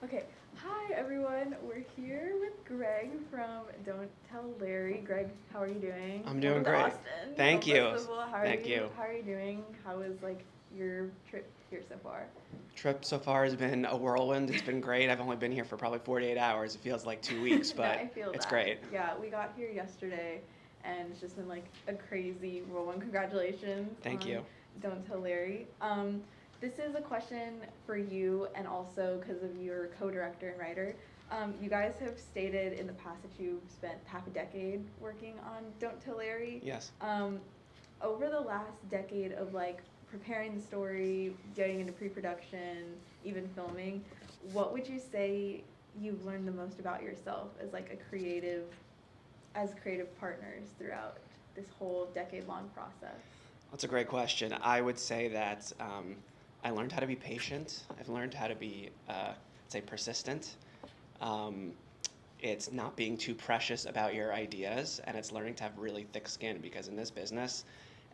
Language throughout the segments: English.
Okay, hi everyone. We're here with Greg from Don't Tell Larry. Greg, how are you doing? I'm doing Welcome to great. Austin Thank Film you. Festival. How are Thank you? you. How are you doing? How was like your trip here so far? Trip so far has been a whirlwind. It's been great. I've only been here for probably 48 hours. It feels like 2 weeks, No, but I feel it's that. great. Yeah, we got here yesterday, and it's just been like a crazy whirlwind. Congratulations Thank on you. Don't Tell Larry. This is a question for you, and also because of your co-director and writer. You guys have stated in the past that you've spent half a decade working on Don't Tell Larry. Yes. Over the last decade of like preparing the story, getting into pre-production, even filming, what would you say you've learned the most about yourself as like as creative partners throughout this whole decade-long process? That's a great question. I would say that I learned how to be patient. I've learned how to be, say, persistent. Um, it's not being too precious about your ideas, and it's learning to have really thick skin because in this business,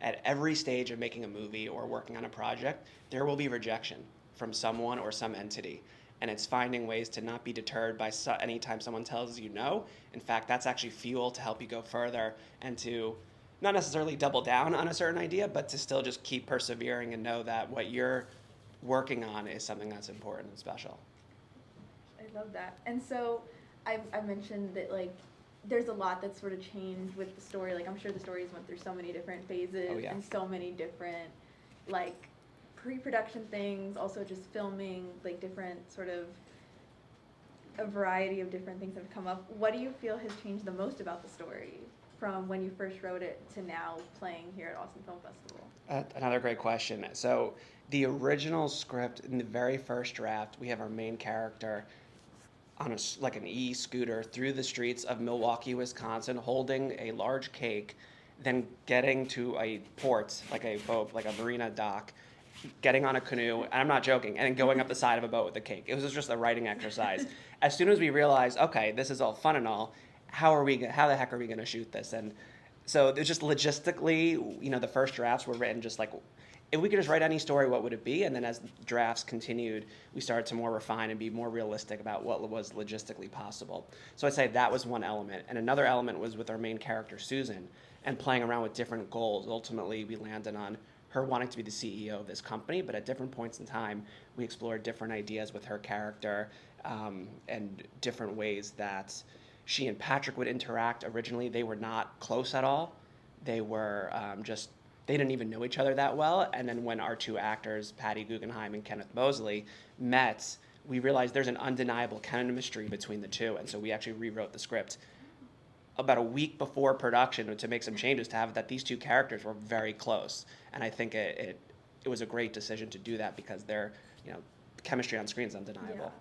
at every stage of making a movie or working on a project, there will be rejection from someone or some entity. And it's finding ways to not be deterred by anytime someone tells you no. In fact, that's actually fuel to help you go further and to not necessarily double down on a certain idea, but to still just keep persevering and know that what you're working on is something that's important and special. I love that. And so I mentioned that like there's a lot that's sort of changed with the story. Like I'm sure the stories went through so many different Oh, phases yeah. and so many different like pre-production things, also just filming, like different sort of a variety of different things have come up. What do you feel has changed the most about the story from when you first wrote it to now playing here at Austin Film Festival? Another great question. So, the original script in the very first draft, we have our main character on like an e-scooter through the streets of Milwaukee, Wisconsin, holding a large cake, then getting to a port, like a boat, like a marina dock, getting on a canoe, and I'm not joking, and then going up the side of a boat with a cake. It was just a writing exercise. As soon as we realized, okay, this is all fun and all, how the heck are we going to shoot this? And so it's just logistically, the first drafts were written just like, if we could just write any story, what would it be? And then as drafts continued, we started to more refine and be more realistic about what was logistically possible. So I'd say that was one element. And another element was with our main character, Susan, and playing around with different goals. Ultimately, we landed on her wanting to be the CEO of this company, but at different points in time, we explored different ideas with her character and different ways that she and Patrick would interact. Originally, they were not close at all. They were just they didn't even know each other that well. And then when our two actors, Patty Guggenheim and Kenneth Mosley, met, we realized there's an undeniable chemistry between the two. And so we actually rewrote the script about a week before production to make some changes to have that these two characters were very close. And I think it was a great decision to do that because their chemistry on screen is Yeah. undeniable.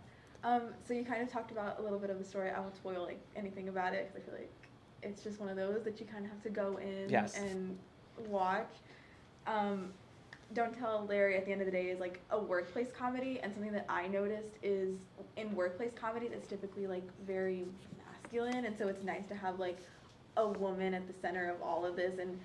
So you kind of talked about a little bit of the story. I won't spoil like anything about it because I feel like it's just one of those that you kind of have to go in Yes. and watch. Um, Don't Tell Larry at the end of the day is like a workplace comedy, and something that I noticed is in workplace comedies it's typically like very masculine, and so it's nice to have like a woman at the center of all of this and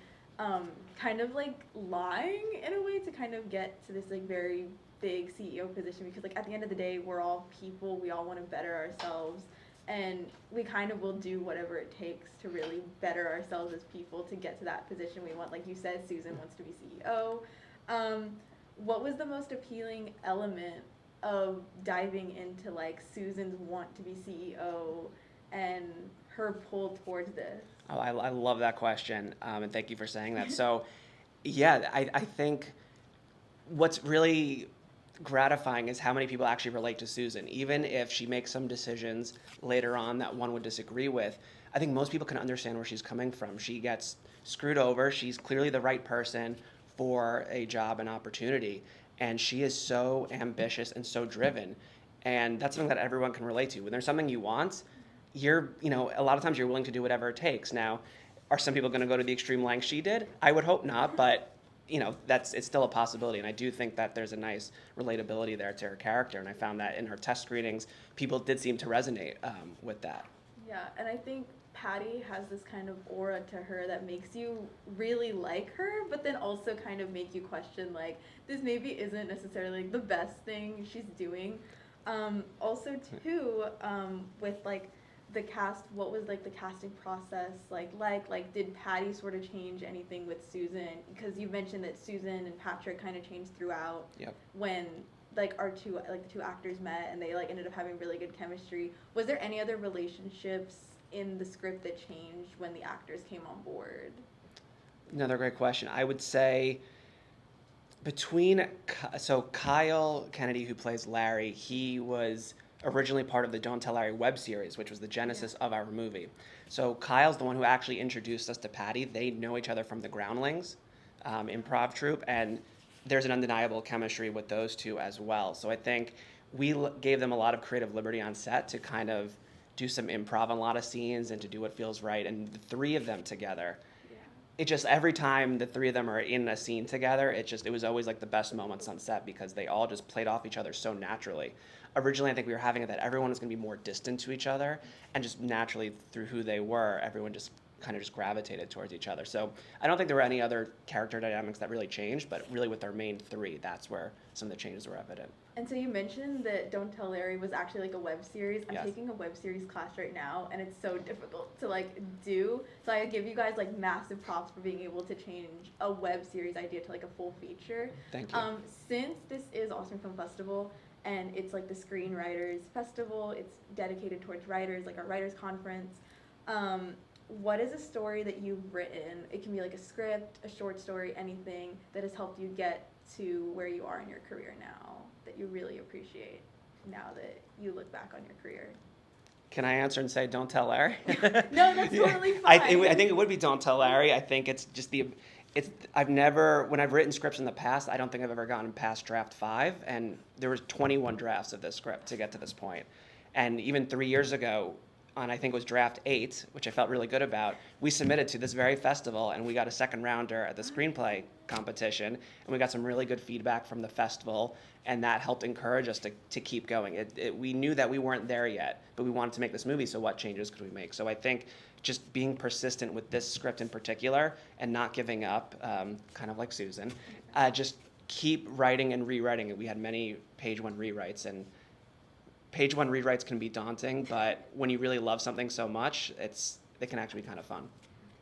kind of like lying in a way to kind of get to this like very big CEO position because like at the end of the day we're all people, we all want to better ourselves and we kind of will do whatever it takes to really better ourselves as people to get to that position we want. Like you said, Susan wants to be CEO. um, what was the most appealing element of diving into like Susan's want to be CEO and her pull towards this? Oh, I love that question, and thank you for saying that. So, yeah, I think what's really gratifying is how many people actually relate to Susan. Even if she makes some decisions later on that one would disagree with, I think most people can understand where she's coming from. She gets screwed over. She's clearly the right person for a job and opportunity. And she is so ambitious and so driven. And that's something that everyone can relate to. When there's something you want, a lot of times you're willing to do whatever it takes. Now, are some people going to go to the extreme length she did? I would hope not, but it's still a possibility, and I do think that there's a nice relatability there to her character, and I found that in her test screenings, people did seem to resonate with that. Yeah, and I think Patty has this kind of aura to her that makes you really like her, but then also kind of make you question like this maybe isn't necessarily like, the best thing she's doing. Also too, with like the cast, what was like the casting process like did Patty sort of change anything with Susan? Because you mentioned that Susan and Patrick kind of changed throughout. Yep. When like the two actors met and they like ended up having really good chemistry. Was there any other relationships in the script that changed when the actors came on board? Another great question. I would say between so Kyle Kennedy, who plays Larry, he was originally part of the Don't Tell Larry web series, which was the genesis of our movie. So Kyle's the one who actually introduced us to Patty. They know each other from the Groundlings improv troupe, and there's an undeniable chemistry with those two as well. So I think we gave them a lot of creative liberty on set to kind of do some improv on a lot of scenes and to do what feels right. And the three of them together, it just every time the three of them are in a scene together, it was always like the best moments on set because they all just played off each other so naturally. Originally, I think we were having it that everyone was going to be more distant to each other, and just naturally through who they were, everyone just kind of just gravitated towards each other. So I don't think there were any other character dynamics that really changed, but really with our main three, that's where some of the changes were evident. And so you mentioned that Don't Tell Larry was actually like a web series. I'm Yes. taking a web series class right now, and it's so difficult to like do. So I give you guys like massive props for being able to change a web series idea to like a full feature. Thank you. Since this is Austin Film Festival, and it's like the Screenwriters Festival, it's dedicated towards writers, like our writers conference. What is a story that you've written? It can be like a script, a short story, anything that has helped you get to where you are in your career now that you really appreciate now that you look back on your career. Can I answer and say, don't tell Larry? No, that's totally fine. I think it would be Don't Tell Larry. I think it's just when I've written scripts in the past, I don't think I've ever gotten past draft 5, and there was 21 drafts of this script to get to this point. And even 3 years ago, on I think it was draft 8, which I felt really good about, we submitted to this very festival, and we got a second rounder at the screenplay competition, and we got some really good feedback from the festival, and that helped encourage us to keep going. We knew that we weren't there yet, but we wanted to make this movie, so what changes could we make? So I think just being persistent with this script in particular and not giving up, kind of like Susan, just keep writing and rewriting it. We had many page 1 rewrites, and page 1 rewrites can be daunting, but when you really love something so much, they can actually be kind of fun.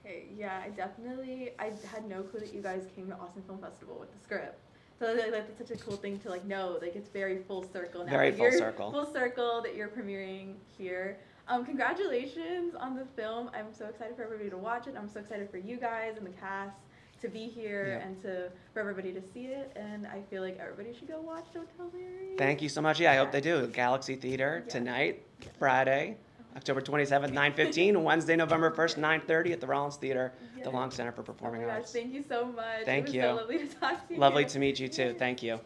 Okay, yeah, I had no clue that you guys came to Austin Film Festival with the script. So like, that's such a cool thing to like know, like it's very full circle now. Very like, full circle. Full circle that you're premiering here. Congratulations on the film. I'm so excited for everybody to watch it. I'm so excited for you guys and the cast to be here and for everybody to see it. And I feel like everybody should go watch Don't Tell Larry. Thank you so much. Yeah, I hope they do. Galaxy Theater tonight, Friday, October 27th, 9:15, Wednesday, November 1st, 9:30 at the Rollins Theater, the Long Center for Performing Oh my gosh, Arts. thank you so much. Thank it was you. so lovely to talk to you. Lovely to meet you too. Thank you.